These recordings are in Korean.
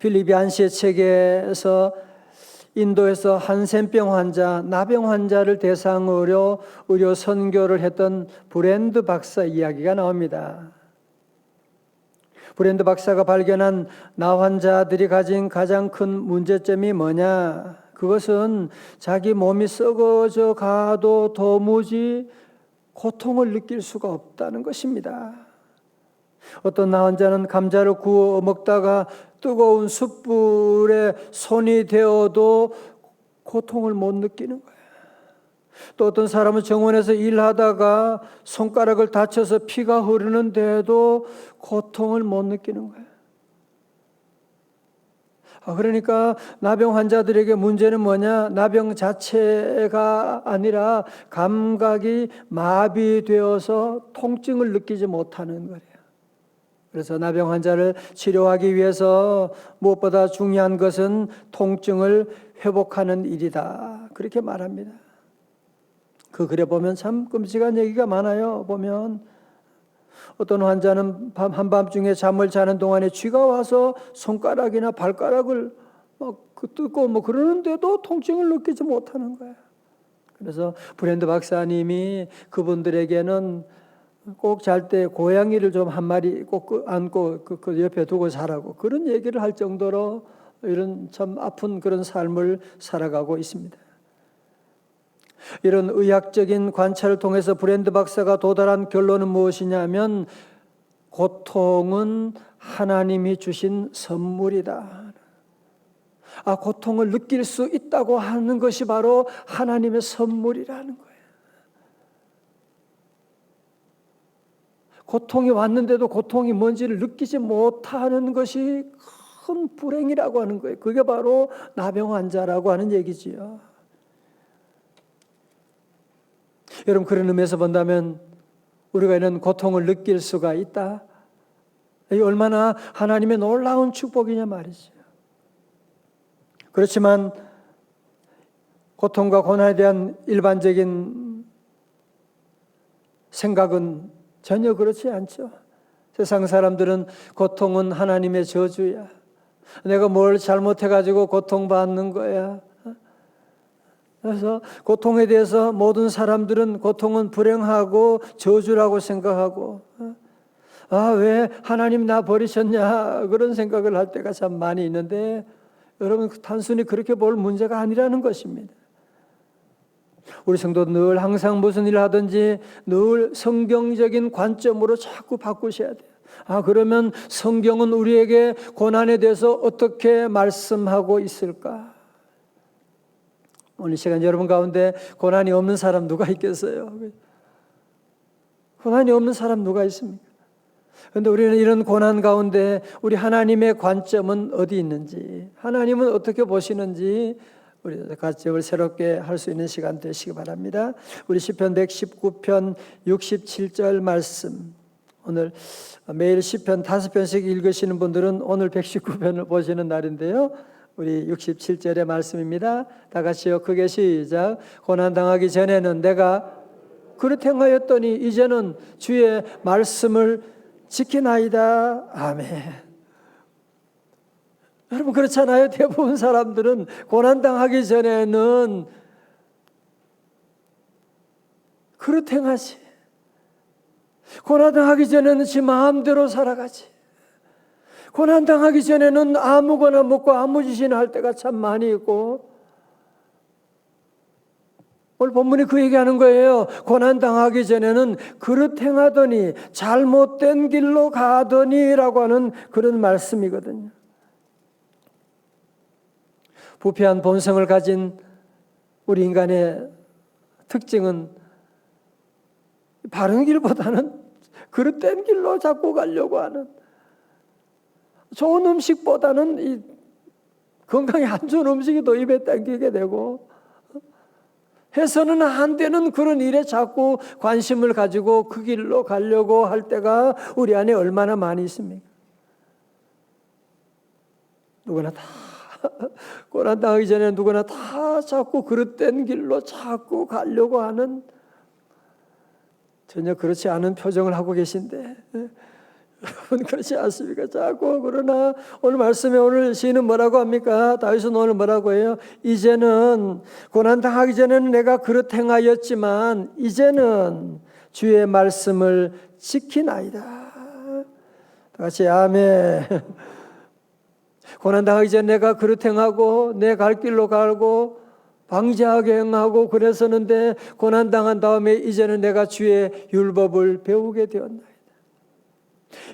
필립이 안시의 책에서 인도에서 한센병 환자, 나병 환자를 대상으로 의료 선교를 했던 브랜드 박사 이야기가 나옵니다. 브랜드 박사가 발견한 나 환자들이 가진 가장 큰 문제점이 뭐냐? 그것은 자기 몸이 썩어져 가도 도무지 고통을 느낄 수가 없다는 것입니다. 어떤 나 환자는 감자를 구워 먹다가 뜨거운 숯불에 손이 데어도 고통을 못 느끼는 거예요. 또 어떤 사람은 정원에서 일하다가 손가락을 다쳐서 피가 흐르는데도 고통을 못 느끼는 거예요. 그러니까 나병 환자들에게 문제는 뭐냐? 나병 자체가 아니라 감각이 마비되어서 통증을 느끼지 못하는 거예요. 그래서 나병 환자를 치료하기 위해서 무엇보다 중요한 것은 통증을 회복하는 일이다. 그렇게 말합니다. 그 글에 보면 참 끔찍한 얘기가 많아요. 보면 어떤 환자는 한밤중에 잠을 자는 동안에 쥐가 와서 손가락이나 발가락을 막 뜯고 그러는데도 통증을 느끼지 못하는 거예요. 그래서 브랜드 박사님이 그분들에게는 꼭 잘 때 고양이를 좀 한 마리 꼭 안고 그 옆에 두고 자라고 그런 얘기를 할 정도로 이런 참 아픈 그런 삶을 살아가고 있습니다. 이런 의학적인 관찰을 통해서 브랜드 박사가 도달한 결론은 무엇이냐면 고통은 하나님이 주신 선물이다. 고통을 느낄 수 있다고 하는 것이 바로 하나님의 선물이라는 거예요. 고통이 왔는데도 고통이 뭔지를 느끼지 못하는 것이 큰 불행이라고 하는 거예요. 그게 바로 나병 환자라고 하는 얘기지요. 여러분, 그런 의미에서 본다면 우리가 이런 고통을 느낄 수가 있다. 이게 얼마나 하나님의 놀라운 축복이냐 말이죠. 그렇지만 고통과 고난에 대한 일반적인 생각은 전혀 그렇지 않죠. 세상 사람들은 고통은 하나님의 저주야. 내가 뭘 잘못해가지고 고통받는 거야. 그래서 고통에 대해서 모든 사람들은 고통은 불행하고 저주라고 생각하고 왜 하나님 나 버리셨냐 그런 생각을 할 때가 참 많이 있는데 여러분 단순히 그렇게 볼 문제가 아니라는 것입니다. 우리 성도 늘 항상 무슨 일을 하든지 늘 성경적인 관점으로 자꾸 바꾸셔야 돼요. 그러면 성경은 우리에게 고난에 대해서 어떻게 말씀하고 있을까? 오늘 시간 여러분 가운데 고난이 없는 사람 누가 있겠어요? 고난이 없는 사람 누가 있습니까? 그런데 우리는 이런 고난 가운데 우리 하나님의 관점은 어디 있는지, 하나님은 어떻게 보시는지 우리 관점을 새롭게 할 수 있는 시간 되시기 바랍니다. 우리 시편 119편 67절 말씀, 오늘 매일 시편 5편씩 읽으시는 분들은 오늘 119편을 보시는 날인데요. 우리 67절의 말씀입니다. 다 같이요. 크게 시작. 고난당하기 전에는 내가 그릇 행하였더니 이제는 주의 말씀을 지키나이다. 아멘. 여러분 그렇잖아요. 대부분 사람들은 고난당하기 전에는 그릇 행하지. 고난당하기 전에는 지 마음대로 살아가지. 고난당하기 전에는 아무거나 먹고 아무 짓이나 할 때가 참 많이 있고 오늘 본문이 그 얘기하는 거예요. 고난당하기 전에는 그릇 행하더니 잘못된 길로 가더니 라고 하는 그런 말씀이거든요. 부패한 본성을 가진 우리 인간의 특징은 바른 길보다는 그릇된 길로 자꾸 가려고 하는, 좋은 음식보다는 이 건강에 안 좋은 음식이 더 입에 당기게 되고 해서는 안 되는 그런 일에 자꾸 관심을 가지고 그 길로 가려고 할 때가 우리 안에 얼마나 많이 있습니까? 누구나 다 고난당하기 전에 누구나 다 자꾸 그릇된 길로 자꾸 가려고 하는, 전혀 그렇지 않은 표정을 하고 계신데 여러분 그렇지 않습니까? 자꾸 그러나 오늘 말씀에 오늘 시인은 뭐라고 합니까? 다윗은 오늘 뭐라고 해요? 이제는 고난 당하기 전에는 내가 그릇 행하였지만 이제는 주의 말씀을 지키나이다. 다 같이 아멘. 고난 당하기 전에 내가 그릇 행하고 내 갈 길로 가고 방지하게 행하고 그랬었는데 고난 당한 다음에 이제는 내가 주의 율법을 배우게 되었나이다.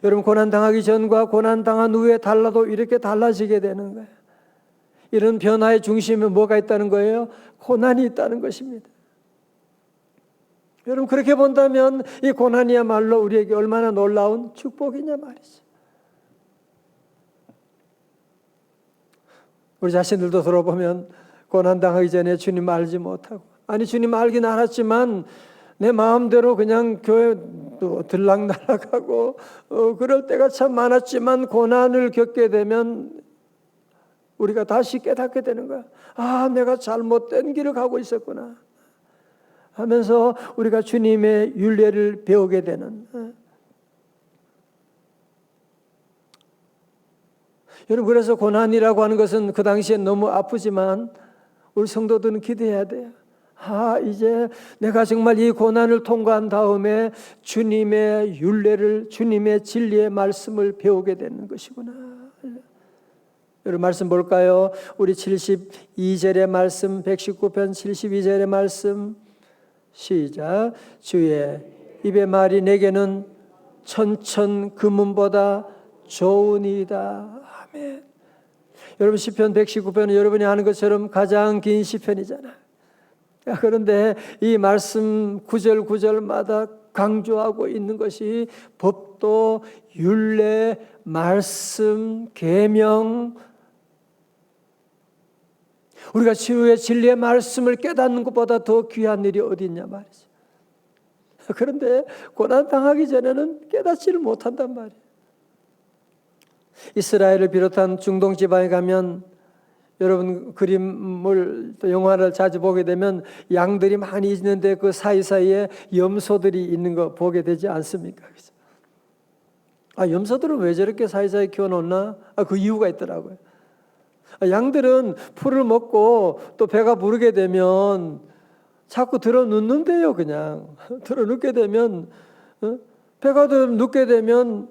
여러분 고난 당하기 전과 고난 당한 후에 달라도 이렇게 달라지게 되는 거예요. 이런 변화의 중심에 뭐가 있다는 거예요? 고난이 있다는 것입니다. 여러분 그렇게 본다면 이 고난이야말로 우리에게 얼마나 놀라운 축복이냐 말이죠. 우리 자신들도 돌아보면 고난 당하기 전에 주님 알지 못하고, 아니 주님 알긴 알았지만 내 마음대로 그냥 교회 들락날락하고 그럴 때가 참 많았지만 고난을 겪게 되면 우리가 다시 깨닫게 되는 거야. 아, 내가 잘못된 길을 가고 있었구나 하면서 우리가 주님의 율례를 배우게 되는. 여러분 그래서 고난이라고 하는 것은 그 당시엔 너무 아프지만 우리 성도들은 기대해야 돼요. 아, 이제 내가 정말 이 고난을 통과한 다음에 주님의 율례를, 주님의 진리의 말씀을 배우게 되는 것이구나. 여러분 말씀 볼까요? 우리 72절의 말씀, 119편 72절의 말씀 시작. 주의 입의 말이 내게는 천천 금은보다 좋으니이다. 아멘. 여러분 시편 119편은 여러분이 아는 것처럼 가장 긴 시편이잖아요. 그런데 이 말씀 구절 구절마다 강조하고 있는 것이 법도, 율례, 말씀, 계명, 우리가 주의 진리의 말씀을 깨닫는 것보다 더 귀한 일이 어디 있냐 말이죠. 그런데 고난 당하기 전에는 깨닫지를 못한단 말이에요. 이스라엘을 비롯한 중동 지방에 가면 여러분 그림을 또 영화를 자주 보게 되면 양들이 많이 있는데 그 사이사이에 염소들이 있는 거 보게 되지 않습니까? 아, 염소들은 왜 저렇게 사이사이 키워놓나? 그 이유가 있더라고요. 양들은 풀을 먹고 또 배가 부르게 되면 자꾸 들어 눕는데요. 그냥 들어 눕게 되면 배가 더 눕게 되면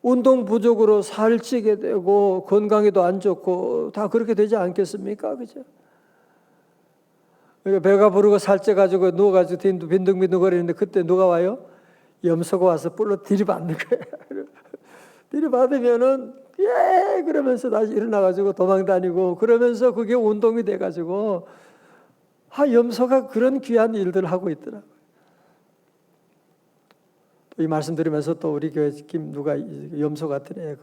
운동 부족으로 살찌게 되고 건강에도 안 좋고 다 그렇게 되지 않겠습니까? 그죠? 그러니까 배가 부르고 살쪄가지고 누워가지고 빈둥빈둥거리는데 그때 누가 와요? 염소가 와서 뿔로 들이받는 거예요. 들이받으면은 예 그러면서 다시 일어나가지고 도망다니고 그러면서 그게 운동이 돼가지고 염소가 그런 귀한 일들을 하고 있더라고요. 이 말씀 들으면서 또 우리 교회 누가 염소 같으네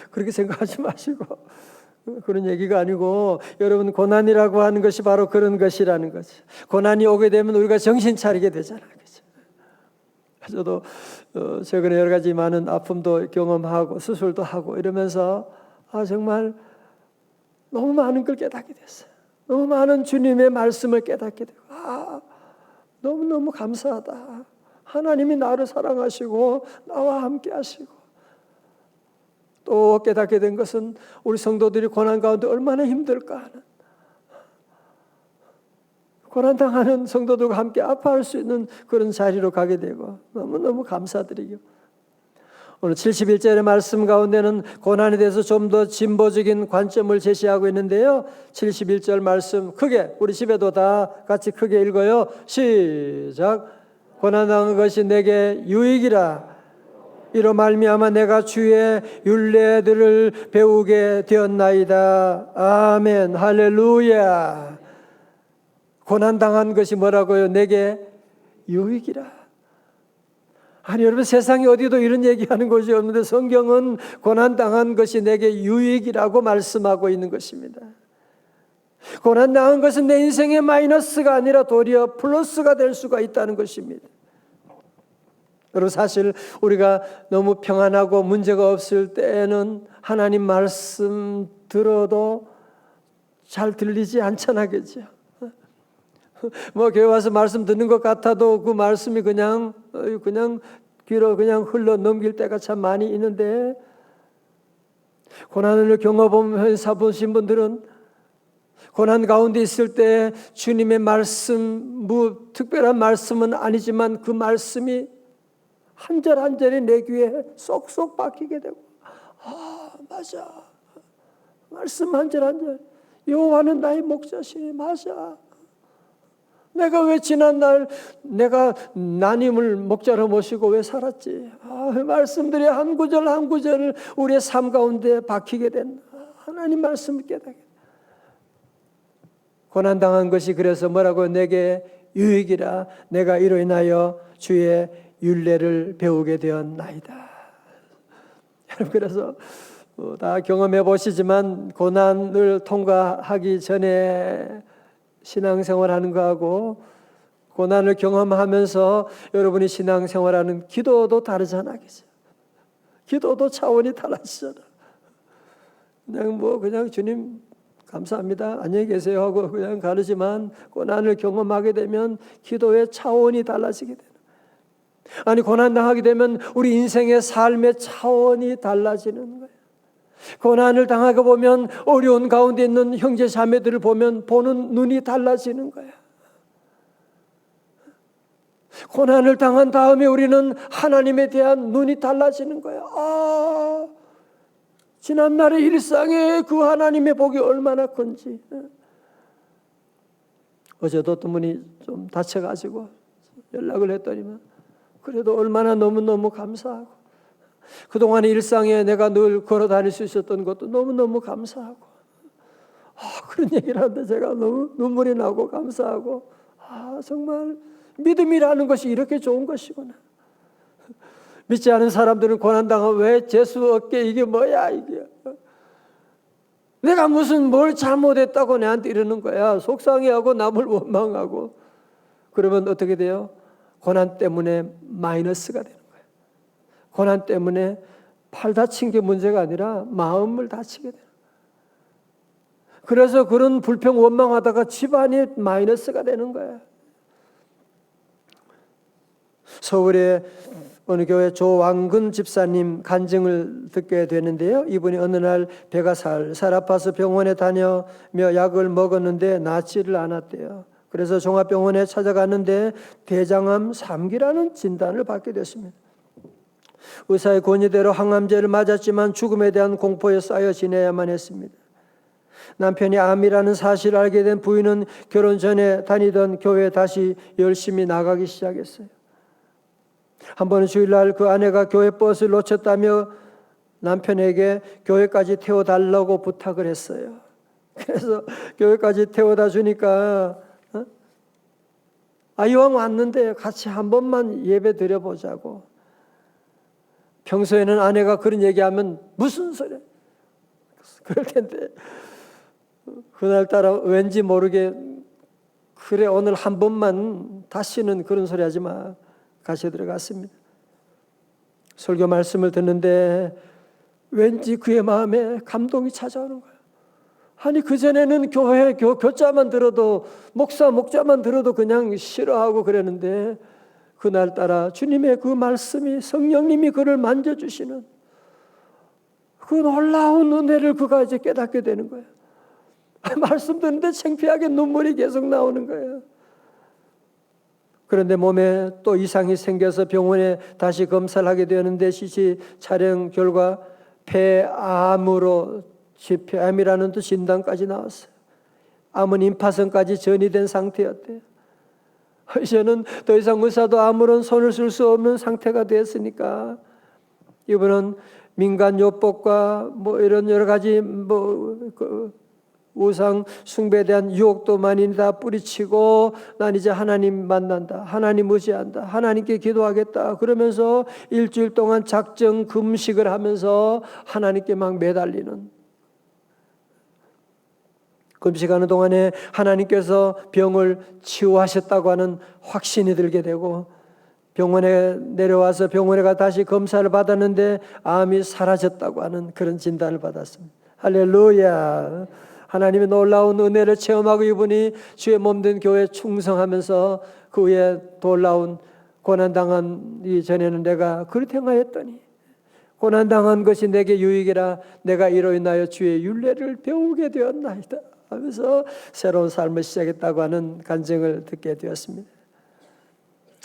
그렇게 생각하지 마시고 그런 얘기가 아니고 여러분 고난이라고 하는 것이 바로 그런 것이라는 거죠. 고난이 오게 되면 우리가 정신 차리게 되잖아요. 그렇죠? 저도 최근에 여러 가지 많은 아픔도 경험하고 수술도 하고 이러면서 정말 너무 많은 걸 깨닫게 됐어요. 너무 많은 주님의 말씀을 깨닫게 되고 너무너무 감사하다. 하나님이 나를 사랑하시고 나와 함께 하시고 또 깨닫게 된 것은 우리 성도들이 고난 가운데 얼마나 힘들까 하는 고난당하는 성도들과 함께 아파할 수 있는 그런 자리로 가게 되고 너무너무 감사드리고 오늘 71절의 말씀 가운데는 고난에 대해서 좀 더 진보적인 관점을 제시하고 있는데요. 71절 말씀 크게 우리 집에도 다 같이 크게 읽어요. 시작. 고난당한 것이 내게 유익이라 이로 말미암아 내가 주의 율례들을 배우게 되었나이다. 아멘. 할렐루야. 고난당한 것이 뭐라고요? 내게 유익이라. 아니 여러분 세상에 어디도 이런 얘기하는 곳이 없는데 성경은 고난당한 것이 내게 유익이라고 말씀하고 있는 것입니다. 고난당한 것은 내 인생의 마이너스가 아니라 도리어 플러스가 될 수가 있다는 것입니다. 여러분 사실 우리가 너무 평안하고 문제가 없을 때에는 하나님 말씀 들어도 잘 들리지 않잖아, 그죠? 교회 와서 말씀 듣는 것 같아도 그 말씀이 그냥 귀로 그냥 흘러 넘길 때가 참 많이 있는데, 고난을 경험해서 보신 분들은 고난 가운데 있을 때 주님의 말씀, 특별한 말씀은 아니지만 그 말씀이 한 절 한 절이 내 귀에 쏙쏙 박히게 되고, 맞아, 말씀 한 절 한 절, 여호와는 나의 목자시니, 맞아, 내가 왜 지난날 내가 나님을 목자로 모시고 왜 살았지? 말씀들이 한 구절 한 구절을 우리의 삶 가운데 박히게 된 하나님 말씀을 깨닫게. 고난당한 것이 그래서 뭐라고? 내게 유익이라. 내가 이로 인하여 주의 율례를 배우게 되었나이다. 여러분, 그래서 다 경험해 보시지만 고난을 통과하기 전에 신앙생활하는 거하고 고난을 경험하면서 여러분이 신앙생활하는 기도도 다르잖아, 그죠? 기도도 차원이 달라지잖아. 그냥 주님 감사합니다, 안녕히 계세요 하고 그냥 가르지만 고난을 경험하게 되면 기도의 차원이 달라지게 되는. 아니, 고난 당하게 되면 우리 인생의 삶의 차원이 달라지는 거예요. 고난을 당하고 보면 어려운 가운데 있는 형제 자매들을 보면 보는 눈이 달라지는 거야. 고난을 당한 다음에 우리는 하나님에 대한 눈이 달라지는 거야. 지난날의 일상에 그 하나님의 복이 얼마나 큰지. 어제도 어떤 분이 좀 다쳐가지고 연락을 했더니만 그래도 얼마나 너무너무 감사하고, 그동안의 일상에 내가 늘 걸어 다닐 수 있었던 것도 너무너무 감사하고, 그런 얘기를 하는데 제가 너무 눈물이 나고 감사하고, 정말 믿음이라는 것이 이렇게 좋은 것이구나. 믿지 않은 사람들은 고난당하면 왜 재수 없게 이게 뭐야 이게. 내가 무슨 뭘 잘못했다고 내한테 이러는 거야. 속상해하고 남을 원망하고. 그러면 어떻게 돼요? 고난 때문에 마이너스가 되는 거예요. 고난 때문에 팔 다친 게 문제가 아니라 마음을 다치게 돼요. 그래서 그런 불평 원망하다가 집안이 마이너스가 되는 거예요. 서울의 어느 교회 조왕근 집사님 간증을 듣게 되는데요. 이분이 어느 날 배가 살살 아파서 병원에 다녀며 약을 먹었는데 낫지를 않았대요. 그래서 종합병원에 찾아갔는데 대장암 3기라는 진단을 받게 됐습니다. 의사의 권유대로 항암제를 맞았지만 죽음에 대한 공포에 쌓여 지내야만 했습니다. 남편이 암이라는 사실을 알게 된 부인은 결혼 전에 다니던 교회에 다시 열심히 나가기 시작했어요. 한 번은 주일날 그 아내가 교회 버스를 놓쳤다며 남편에게 교회까지 태워달라고 부탁을 했어요. 그래서 교회까지 태워다 주니까 이왕 왔는데 같이 한 번만 예배 드려보자고. 평소에는 아내가 그런 얘기하면 무슨 소리야 그럴 텐데 그날따라 왠지 모르게 그래 오늘 한 번만 다시는 그런 소리 하지 마. 같이 들어갔습니다. 설교 말씀을 듣는데 왠지 그의 마음에 감동이 찾아오는 거예요. 아니 그전에는 교회 교자만 들어도 목자만 들어도 그냥 싫어하고 그랬는데 그날따라 주님의 그 말씀이 성령님이 그를 만져주시는 그 놀라운 은혜를 그가 이제 깨닫게 되는 거예요. 말씀 듣는데 창피하게 눈물이 계속 나오는 거예요. 그런데 몸에 또 이상이 생겨서 병원에 다시 검사를 하게 되었는데 CT 촬영 결과 폐암으로 폐암이라는 또 진단까지 나왔어요. 암은 임파선까지 전이된 상태였대요. 이제는 더 이상 의사도 아무런 손을 쓸 수 없는 상태가 됐으니까 이분은 민간요법과 이런 여러 가지 우상 숭배에 대한 유혹도 많이 다 뿌리치고 난 이제 하나님 만난다, 하나님 의지한다, 하나님께 기도하겠다 그러면서 일주일 동안 작정 금식을 하면서 하나님께 막 매달리는, 금식하는 동안에 하나님께서 병을 치유하셨다고 하는 확신이 들게 되고 병원에 내려와서 병원에 가 다시 검사를 받았는데 암이 사라졌다고 하는 그런 진단을 받았습니다. 할렐루야. 하나님의 놀라운 은혜를 체험하고 이분이 주의 몸된 교회에 충성하면서 그 후에 놀라운 고난당한 이전에는 내가 그렇게 행하였더니 고난당한 것이 내게 유익이라 내가 이로 인하여 주의 율례를 배우게 되었나이다 하면서 새로운 삶을 시작했다고 하는 간증을 듣게 되었습니다.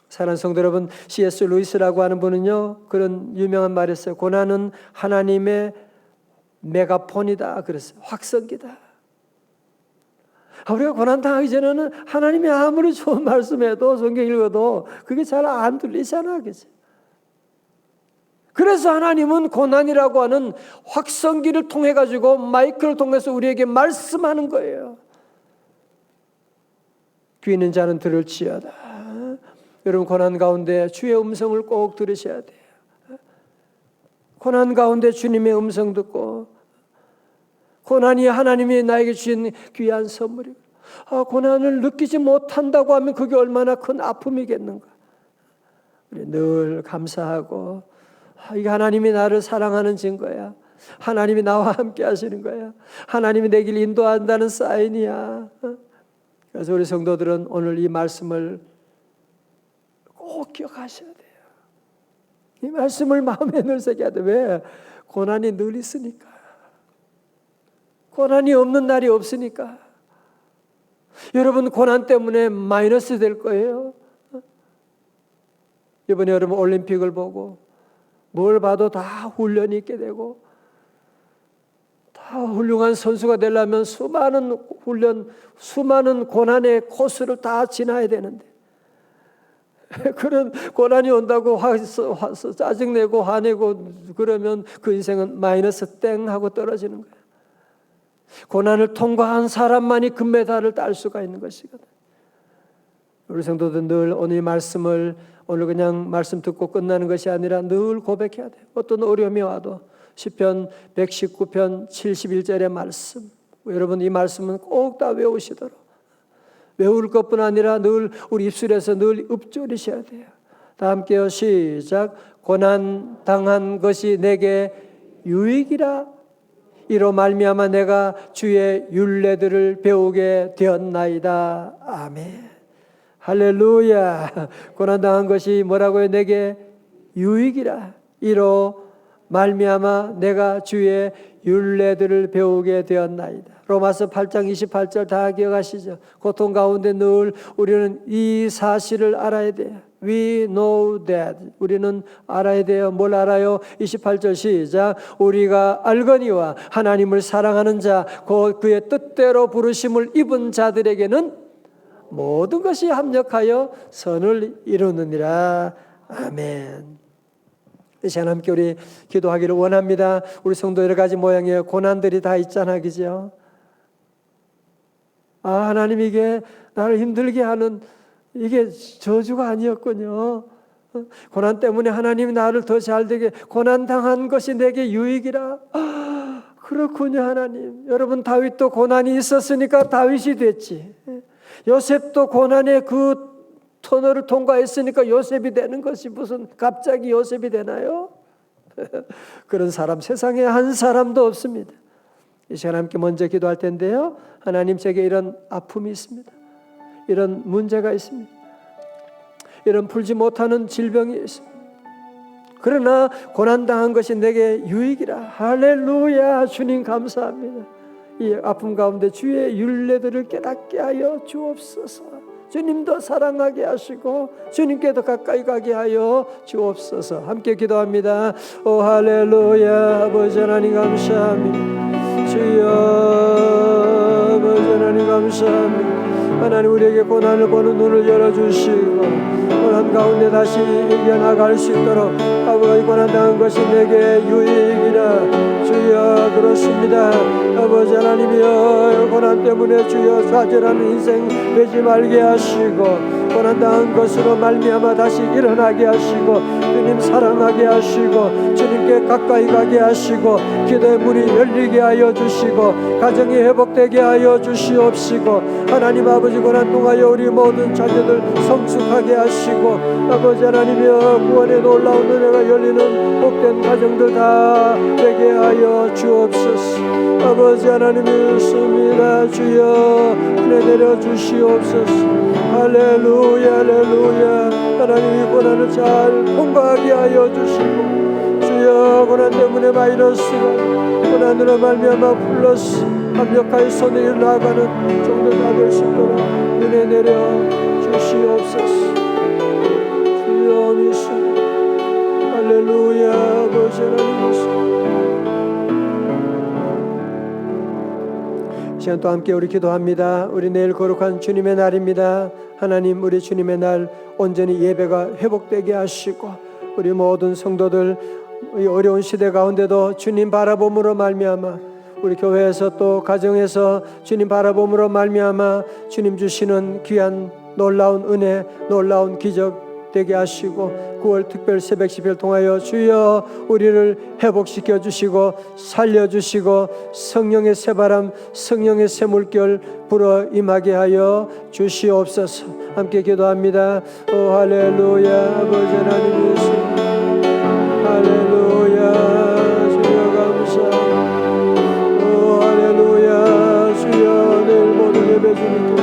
사랑하는 성도 여러분, C.S. 루이스라고 하는 분은요 그런 유명한 말을 했어요. 고난은 하나님의 메가폰이다 그랬어요. 확성기다. 우리가 고난당하기 전에는 하나님이 아무리 좋은 말씀해도 성경 읽어도 그게 잘 안 들리잖아, 그치? 그래서 하나님은 고난이라고 하는 확성기를 통해 가지고 마이크를 통해서 우리에게 말씀하는 거예요. 귀 있는 자는 들을지어다. 여러분, 고난 가운데 주의 음성을 꼭 들으셔야 돼요. 고난 가운데 주님의 음성 듣고, 고난이 하나님이 나에게 주신 귀한 선물이고, 고난을 느끼지 못한다고 하면 그게 얼마나 큰 아픔이겠는가. 우리 늘 감사하고, 이게 하나님이 나를 사랑하는 증거야. 하나님이 나와 함께 하시는 거야. 하나님이 내 길 인도한다는 사인이야. 그래서 우리 성도들은 오늘 이 말씀을 꼭 기억하셔야 돼요. 이 말씀을 마음에 늘 새겨야 돼요. 왜? 고난이 늘 있으니까. 고난이 없는 날이 없으니까. 여러분, 고난 때문에 마이너스 될 거예요. 이번에 여러분 올림픽을 보고 뭘 봐도 다 훈련이 있게 되고, 다 훌륭한 선수가 되려면 수많은 훈련, 수많은 고난의 코스를 다 지나야 되는데, 그런 고난이 온다고 짜증내고 화내고 그러면 그 인생은 마이너스 땡 하고 떨어지는 거예요. 고난을 통과한 사람만이 금메달을 딸 수가 있는 것이거든. 우리 성도들 늘 오늘 말씀을 오늘 그냥 말씀 듣고 끝나는 것이 아니라 늘 고백해야 돼요. 어떤 어려움이 와도 시편 119편 71절의 말씀, 여러분 이 말씀은 꼭 다 외우시도록, 외울 것뿐 아니라 늘 우리 입술에서 늘 읊조리셔야 돼요. 다 함께요. 시작. 고난 당한 것이 내게 유익이라 이로 말미암아 내가 주의 율례들을 배우게 되었나이다. 아멘. 할렐루야. 고난당한 것이 뭐라고요? 내게 유익이라. 이로 말미암아 내가 주의 율례들을 배우게 되었나이다. 로마서 8장 28절 다 기억하시죠? 고통 가운데 늘 우리는 이 사실을 알아야 돼요. We know that. 우리는 알아야 돼요. 뭘 알아요? 28절 시작. 우리가 알거니와 하나님을 사랑하는 자, 그의 뜻대로 부르심을 입은 자들에게는 모든 것이 합력하여 선을 이루느니라. 아멘. 이 시간 함께 우리 기도하기를 원합니다. 우리 성도 여러 가지 모양의 고난들이 다 있잖아, 그죠? 하나님 이게 나를 힘들게 하는 이게 저주가 아니었군요. 고난 때문에 하나님이 나를 더 잘되게, 고난당한 것이 내게 유익이라. 그렇군요, 하나님. 여러분, 다윗도 고난이 있었으니까 다윗이 됐지. 요셉도 고난의 그 터널을 통과했으니까 요셉이 되는 것이 무슨 갑자기 요셉이 되나요? 그런 사람 세상에 한 사람도 없습니다. 이 시간 함께 먼저 기도할 텐데요. 하나님, 제게 이런 아픔이 있습니다. 이런 문제가 있습니다. 이런 풀지 못하는 질병이 있습니다. 그러나 고난당한 것이 내게 유익이라. 할렐루야. 주님 감사합니다. 이 아픔 가운데 주의 율례들을 깨닫게 하여 주옵소서. 주님도 사랑하게 하시고 주님께도 가까이 가게 하여 주옵소서. 함께 기도합니다. 오 할렐루야. 아버지 하나님 감사합니다. 주여, 아버지 하나님 감사합니다. 하나님, 우리에게 고난을 보는 눈을 열어주시고 고난 가운데 다시 이겨나갈 수 있도록, 아버지 고난당한 것이 내게 유익이라. 주여, 그렇습니다. 아버지 하나님이여, 고난 때문에 주여 좌절하는 인생 되지 말게 하시고, 고난당한 것으로 말미암아 다시 일어나게 하시고, 주님 사랑하게 하시고, 주님께 가까이 가게 하시고, 기도의 문이 열리게 하여 주시고, 가정이 회복되게 하여 주시옵시고, 하나님 아버지 고난 통하여 우리 모든 자녀들 성숙하게 하시고, 아버지 하나님이여, 구원의 놀라운 은혜가 열리는 복된 가정들 다 되게 하여 주옵소서. 아버지 하나님 믿습니다. 주여 은혜 내려 주시옵소서. 할렐루야 할렐루야. 하나님이 고난을 잘 통과하게 하여 주시고, 주여 고난 때문에 마이너스가 고난으로 말미암아 플러스 완벽하게 손에 나아가는 정도가 될 수 있도록 은혜 내려 주시옵소서. 주여 믿습니다. 할렐루야. 아버지 하나님 믿습니다. 시간 또 함께 우리 기도합니다. 우리 내일 거룩한 주님의 날입니다. 하나님, 우리 주님의 날 온전히 예배가 회복되게 하시고, 우리 모든 성도들 이 어려운 시대 가운데도 주님 바라봄으로 말미암아, 우리 교회에서 또 가정에서 주님 바라봄으로 말미암아 주님 주시는 귀한 놀라운 은혜, 놀라운 기적 되게 하시고, 9월 특별 새벽 집회를 통하여 주여 우리를 회복시켜 주시고 살려 주시고 성령의 새바람, 성령의 새물결 불어 임하게 하여 주시옵소서. 함께 기도합니다. 오 할렐루야. 아버지 하나님 예수님, 할렐루야. 주여 감사합니다. 오 할렐루야. 주여 내일 모든 예배 주님께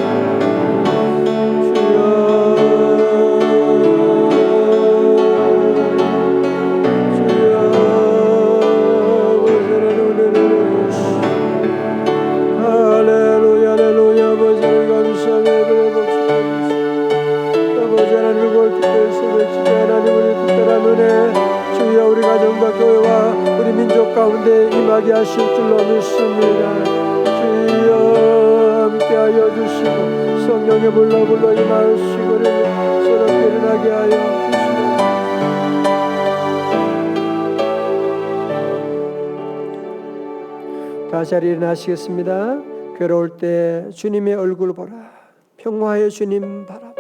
가운데 임하게 하실 줄로 믿습니다. 주여 함께하여 주시고 성령의 불러 임하시고 새롭게 일어나게 하여 주시옵소서. 다시 자리에 일어나시겠습니다. 괴로울 때 주님의 얼굴 보라, 평화의 주님 바라보라.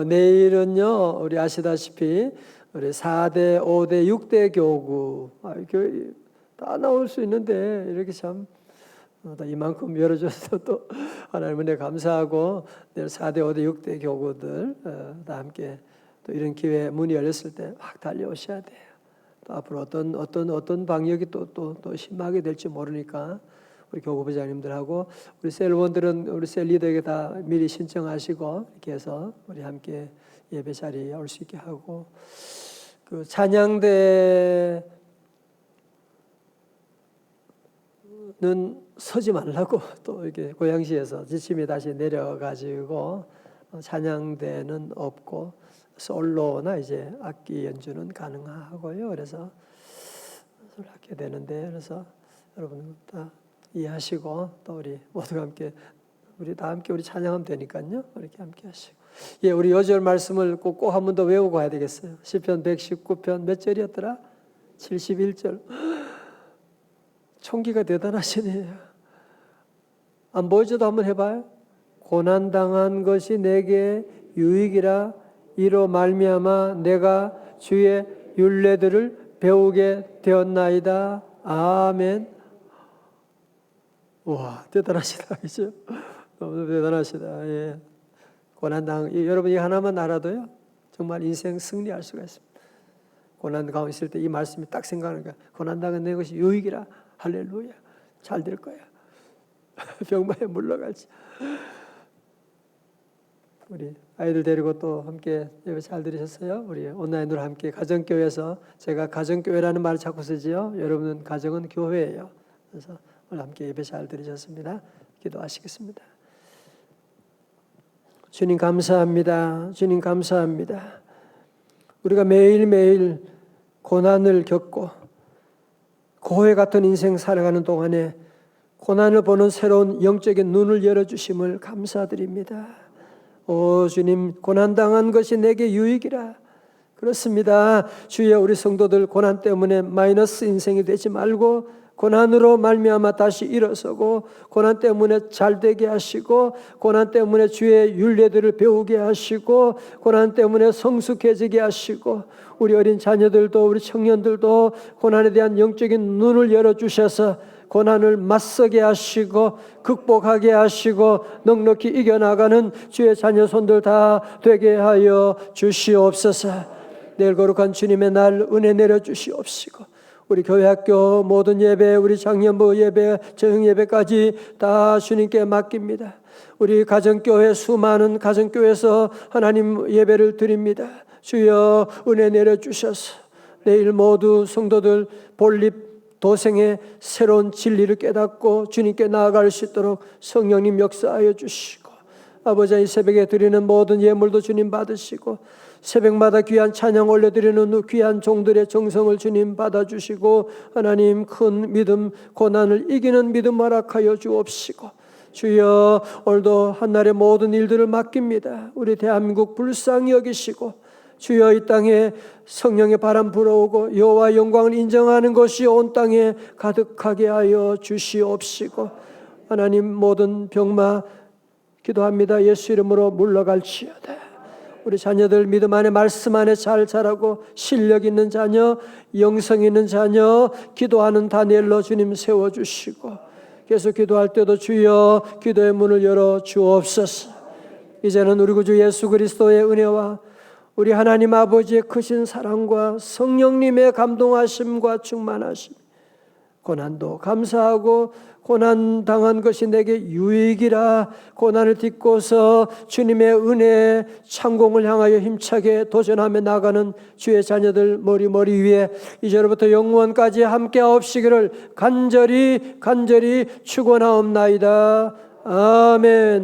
내일은요, 우리 아시다시피 우리 4대, 5대, 6대 교구 다 나올 수 있는데 이렇게 참 이만큼 열어줘서 또 하나님 은혜 감사하고, 내일 4대, 5대, 6대 교구들 다 함께 또 이런 기회 문이 열렸을 때 막 달려오셔야 돼요. 또 앞으로 어떤 방역이 또 심하게 될지 모르니까 우리 교구부장님들하고 우리 셀원들은 우리 셀 리더에게 다 미리 신청하시고 이렇게 해서 우리 함께 예배 자리에 올 수 있게 하고, 그 찬양대는 서지 말라고 또 이렇게 고양시에서 지침이 다시 내려가지고 찬양대는 없고 솔로나 이제 악기 연주는 가능하고요. 그래서 하게 되는데, 그래서 여러분 다 이해하시고 또 우리 모두가 함께 우리 다 함께 우리 찬양하면 되니까요. 이렇게 함께 하시고, 예, 우리 요절 말씀을 꼭 한 번 더 외우고 가야 되겠어요. 시편 119편 몇 절이었더라? 71절. 총기가 대단하시네요. 안 보여줘도 한번 해봐요. 고난 당한 것이 내게 유익이라, 이로 말미암아 내가 주의 율례들을 배우게 되었나이다. 아멘. 와, 대단하시다, 그죠? 너무 대단하시다. 예. 고난당, 여러분 이 하나만 알아도요, 정말 인생 승리할 수가 있습니다. 고난 가운데 있을 때 이 말씀이 딱 생각하는 거야. 고난당은 내 것이 유익이라. 할렐루야. 잘 될 거야. 병마에 물러갈지. 우리 아이들 데리고 또 함께 예배 잘 들으셨어요? 우리 온라인으로 함께 가정교회에서, 제가 가정교회라는 말을 자꾸 쓰지요. 여러분은 가정은 교회예요. 그래서 오늘 함께 예배 잘 들으셨습니다. 기도하시겠습니다. 주님 감사합니다. 주님 감사합니다. 우리가 매일매일 고난을 겪고 고해 같은 인생 살아가는 동안에 고난을 보는 새로운 영적인 눈을 열어주심을 감사드립니다. 오 주님, 고난당한 것이 내게 유익이라. 그렇습니다. 주여, 우리 성도들 고난 때문에 마이너스 인생이 되지 말고 고난으로 말미암아 다시 일어서고, 고난 때문에 잘되게 하시고, 고난 때문에 주의 율례들을 배우게 하시고, 고난 때문에 성숙해지게 하시고, 우리 어린 자녀들도 우리 청년들도 고난에 대한 영적인 눈을 열어주셔서 고난을 맞서게 하시고 극복하게 하시고 넉넉히 이겨나가는 주의 자녀 손들 다 되게 하여 주시옵소서. 내일 거룩한 주님의 날 은혜 내려주시옵시고, 우리 교회학교 모든 예배, 우리 장년부 예배, 저녁 예배까지 다 주님께 맡깁니다. 우리 가정교회 수많은 가정교회에서 하나님 예배를 드립니다. 주여 은혜 내려주셔서 내일 모두 성도들 본립 도생의 새로운 진리를 깨닫고 주님께 나아갈 수 있도록 성령님 역사하여 주시고, 아버지 이 새벽에 드리는 모든 예물도 주님 받으시고, 새벽마다 귀한 찬양 올려드리는 귀한 종들의 정성을 주님 받아주시고, 하나님 큰 믿음, 고난을 이기는 믿음 허락하여 주옵시고, 주여 오늘도 한날의 모든 일들을 맡깁니다. 우리 대한민국 불쌍히 여기시고, 주여 이 땅에 성령의 바람 불어오고 여호와 영광을 인정하는 것이 온 땅에 가득하게 하여 주시옵시고, 하나님 모든 병마 기도합니다. 예수 이름으로 물러갈지어다. 우리 자녀들 믿음 안에 말씀 안에 잘 자라고 실력 있는 자녀, 영성 있는 자녀, 기도하는 다니엘로 주님 세워주시고, 계속 기도할 때도 주여 기도의 문을 열어 주옵소서. 이제는 우리 구주 예수 그리스도의 은혜와 우리 하나님 아버지의 크신 사랑과 성령님의 감동하심과 충만하심, 고난도 감사하고 고난 당한 것이 내게 유익이라, 고난을 딛고서 주님의 은혜의 창공을 향하여 힘차게 도전하며 나가는 주의 자녀들 머리 위에 이제로부터 영원까지 함께 하옵시기를 간절히 축원하옵나이다. 아멘.